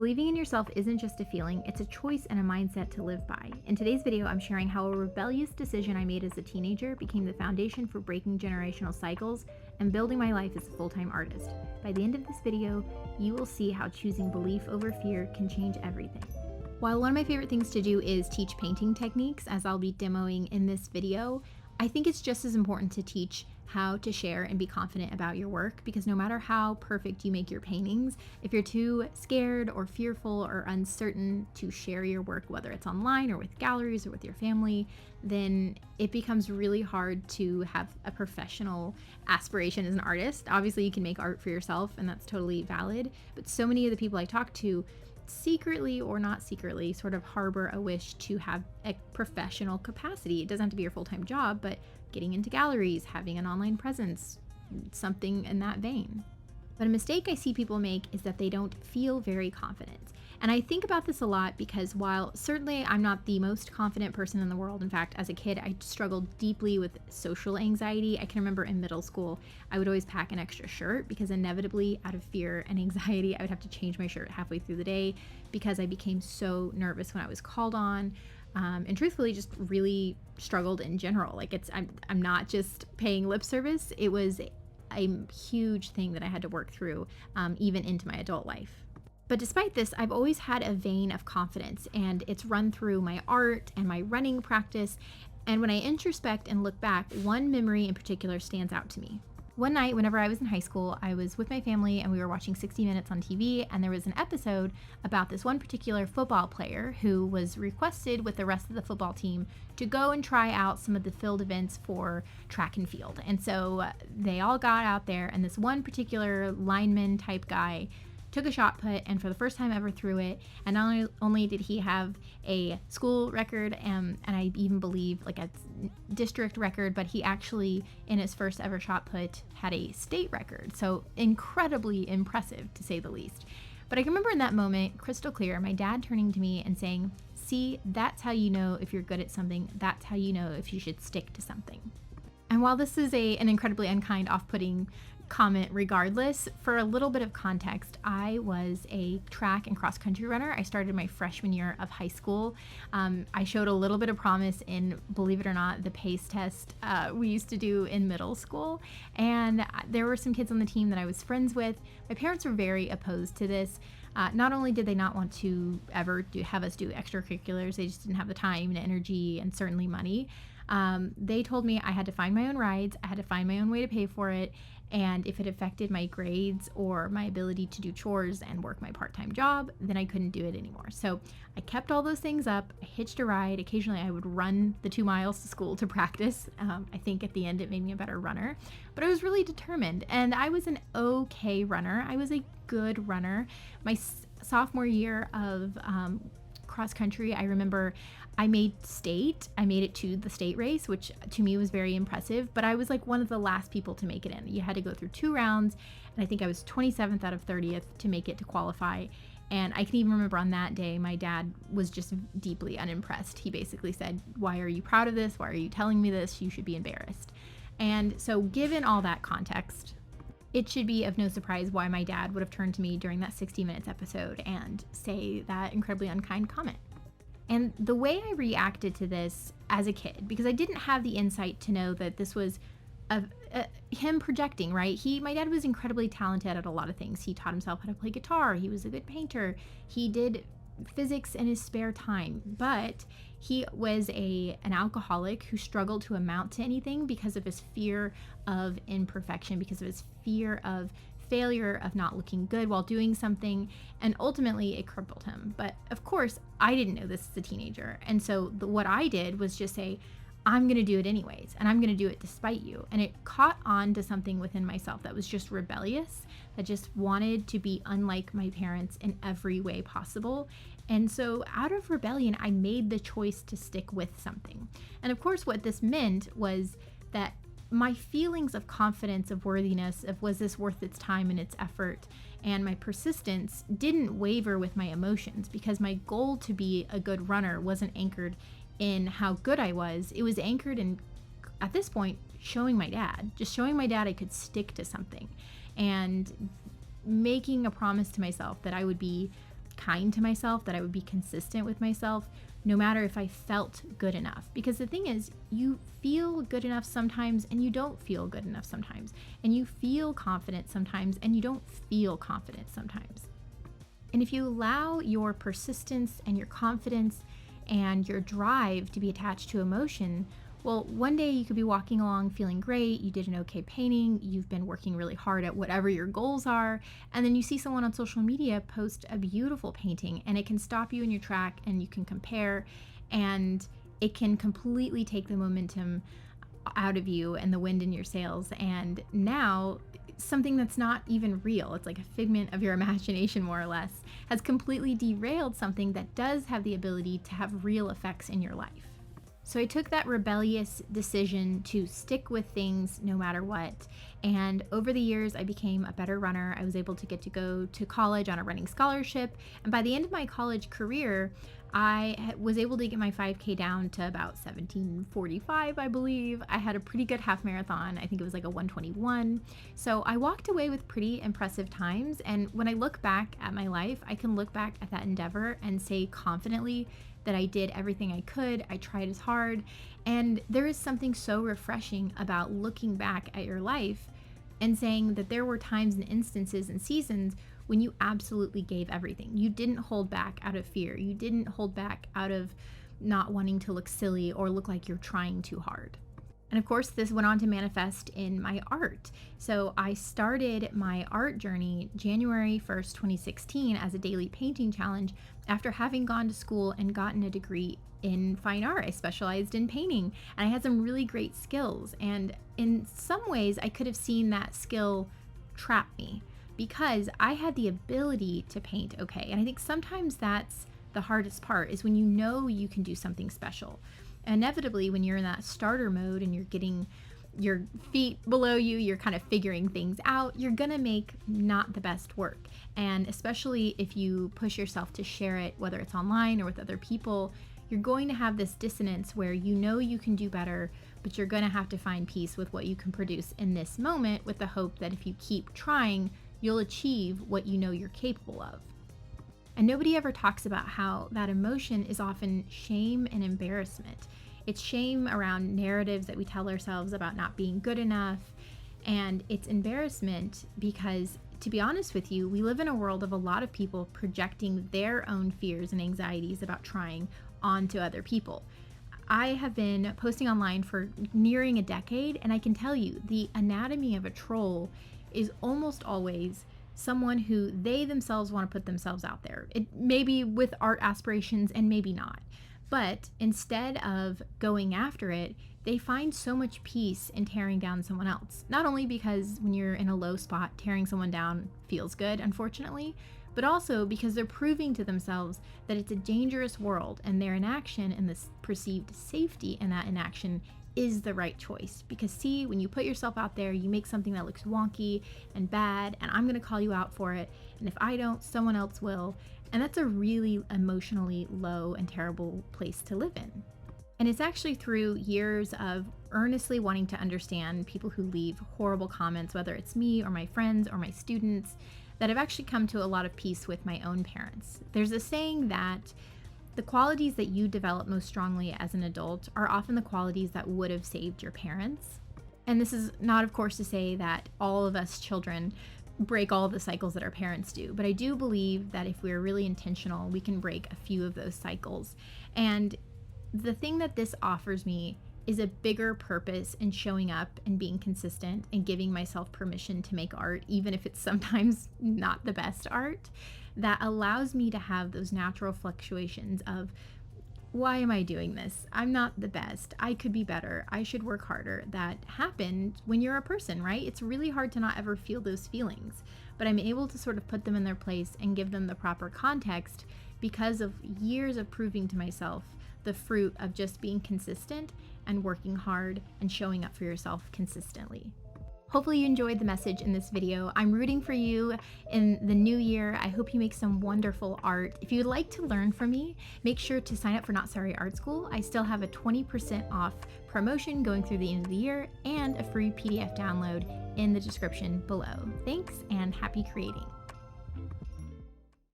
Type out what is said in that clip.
Believing in yourself isn't just a feeling, it's a choice and a mindset to live by. In today's video, I'm sharing how a rebellious decision I made as a teenager became the foundation for breaking generational cycles and building my life as a full-time artist. By the end of this video, you will see how choosing belief over fear can change everything. While one of my favorite things to do is teach painting techniques, as I'll be demoing in this video, I think it's just as important to teach how to share and be confident about your work, because no matter how perfect you make your paintings, if you're too scared or fearful or uncertain to share your work, whether it's online or with galleries or with your family, then it becomes really hard to have a professional aspiration as an artist. Obviously, you can make art for yourself, and that's totally valid, but so many of the people I talk to secretly or not secretly sort of harbor a wish to have a professional capacity. It doesn't have to be your full-time job, but getting into galleries, having an online presence, something in that vein. But a mistake I see people make is that they don't feel very confident. And I think about this a lot because while certainly I'm not the most confident person in the world, in fact, as a kid, I struggled deeply with social anxiety. I can remember in middle school, I would always pack an extra shirt because inevitably out of fear and anxiety, I would have to change my shirt halfway through the day because I became so nervous when I was called on. And truthfully, just really struggled in general. Like I'm not just paying lip service. It was a huge thing that I had to work through, even into my adult life. But despite this, I've always had a vein of confidence, and it's run through my art and my running practice. And when I introspect and look back, one memory in particular stands out to me. One night, whenever I was in high school, I was with my family and we were watching 60 Minutes on TV, and there was an episode about this one particular football player who was requested with the rest of the football team to go and try out some of the field events for track and field. And so they all got out there, and this one particular lineman type guy took a shot put, and for the first time ever threw it. And not only did he have a school record, and I even believe like a district record, but he actually, in his first ever shot put, had a state record. So incredibly impressive, to say the least. But I can remember in that moment, crystal clear, my dad turning to me and saying, "See, that's how you know if you're good at something. That's how you know if you should stick to something." And while this is an incredibly unkind, off-putting comment regardless, for a little bit of context, I was a track and cross country runner. I started my freshman year of high school. I showed a little bit of promise in, believe it or not, the pace test we used to do in middle school. And there were some kids on the team that I was friends with. My parents were very opposed to this. Not only did they not want to ever have us do extracurriculars, they just didn't have the time and energy and certainly money. They told me I had to find my own rides, I had to find my own way to pay for it, and if it affected my grades or my ability to do chores and work my part-time job, then I couldn't do it anymore. So I kept all those things up. I hitched a ride. Occasionally I would run the 2 miles to school to practice. I think at the end it made me a better runner, but I was really determined, and I was an okay runner. I was a good runner. My sophomore year of cross country, I remember I made it to the state race, which to me was very impressive, but I was like one of the last people to make it in. You had to go through 2 rounds, and I think I was 27th out of 30th to make it to qualify. And I can even remember on that day, my dad was just deeply unimpressed. He basically said, "Why are you proud of this? Why are you telling me this? You should be embarrassed." And so given all that context, it should be of no surprise why my dad would have turned to me during that 60 Minutes episode and say that incredibly unkind comment. And the way I reacted to this as a kid, because I didn't have the insight to know that this was him projecting, right? My dad was incredibly talented at a lot of things. He taught himself how to play guitar. He was a good painter. He did physics in his spare time, but he was an alcoholic who struggled to amount to anything because of his fear of imperfection, because of his fear of failure, of not looking good while doing something, and ultimately it crippled him. But of course, I didn't know this as a teenager, and so what I did was just say, "I'm going to do it anyways, and I'm going to do it despite you." And it caught on to something within myself that was just rebellious, that just wanted to be unlike my parents in every way possible. And so out of rebellion, I made the choice to stick with something. And of course, what this meant was that my feelings of confidence, of worthiness, of was this worth its time and its effort, and my persistence didn't waver with my emotions, because my goal to be a good runner wasn't anchored in how good I was. It was anchored in, at this point, showing my dad I could stick to something, and making a promise to myself that I would be kind to myself, that I would be consistent with myself, no matter if I felt good enough. Because the thing is, you feel good enough sometimes and you don't feel good enough sometimes. And you feel confident sometimes and you don't feel confident sometimes. And if you allow your persistence and your confidence and your drive to be attached to emotion, well, one day you could be walking along feeling great, you did an okay painting, you've been working really hard at whatever your goals are, and then you see someone on social media post a beautiful painting, and it can stop you in your track, and you can compare, and it can completely take the momentum out of you and the wind in your sails. And now something that's not even real, it's like a figment of your imagination more or less, has completely derailed something that does have the ability to have real effects in your life. So I took that rebellious decision to stick with things no matter what. And over the years, I became a better runner. I was able to get to go to college on a running scholarship. And by the end of my college career, I was able to get my 5K down to about 17:45, I believe. I had a pretty good half marathon. I think it was like a 1:21. So I walked away with pretty impressive times. And when I look back at my life, I can look back at that endeavor and say confidently that I did everything I could. I tried as hard. And there is something so refreshing about looking back at your life and saying that there were times and instances and seasons when you absolutely gave everything. You didn't hold back out of fear. You didn't hold back out of not wanting to look silly or look like you're trying too hard. And of course, this went on to manifest in my art. So I started my art journey January 1st, 2016 as a daily painting challenge after having gone to school and gotten a degree in fine art. I specialized in painting and I had some really great skills. And in some ways, I could have seen that skill trap me because I had the ability to paint okay. And I think sometimes that's the hardest part, is when you know you can do something special. Inevitably, when you're in that starter mode and you're getting your feet below you, you're kind of figuring things out, you're gonna make not the best work. And especially if you push yourself to share it, whether it's online or with other people, you're going to have this dissonance where you know you can do better, but you're gonna have to find peace with what you can produce in this moment, with the hope that if you keep trying, you'll achieve what you know you're capable of. And nobody ever talks about how that emotion is often shame and embarrassment. It's shame around narratives that we tell ourselves about not being good enough. And it's embarrassment because, to be honest with you, we live in a world of a lot of people projecting their own fears and anxieties about trying onto other people. I have been posting online for nearing a decade, and I can tell you the anatomy of a troll is almost always someone who they themselves want to put themselves out there. It may be with art aspirations and maybe not. But instead of going after it, they find so much peace in tearing down someone else. Not only because when you're in a low spot, tearing someone down feels good, unfortunately, but also because they're proving to themselves that it's a dangerous world and their inaction and this perceived safety in that inaction is the right choice. Because see, when you put yourself out there, you make something that looks wonky and bad, and I'm gonna call you out for it, and if I don't, someone else will. And that's a really emotionally low and terrible place to live in. And it's actually through years of earnestly wanting to understand people who leave horrible comments, whether it's me or my friends or my students, that I've actually come to a lot of peace with my own parents. There's a saying that the qualities that you develop most strongly as an adult are often the qualities that would have saved your parents. And this is not, of course, to say that all of us children break all the cycles that our parents do, but I do believe that if we're really intentional, we can break a few of those cycles. And the thing that this offers me is a bigger purpose in showing up and being consistent and giving myself permission to make art, even if it's sometimes not the best art, that allows me to have those natural fluctuations of, why am I doing this? I'm not the best. I could be better. I should work harder. That happened when you're a person, right? It's really hard to not ever feel those feelings, but I'm able to sort of put them in their place and give them the proper context because of years of proving to myself the fruit of just being consistent and working hard and showing up for yourself consistently. Hopefully you enjoyed the message in this video. I'm rooting for you in the new year. I hope you make some wonderful art. If you'd like to learn from me, make sure to sign up for Not Sari Art School. I still have a 20% off promotion going through the end of the year and a free PDF download in the description below. Thanks and happy creating.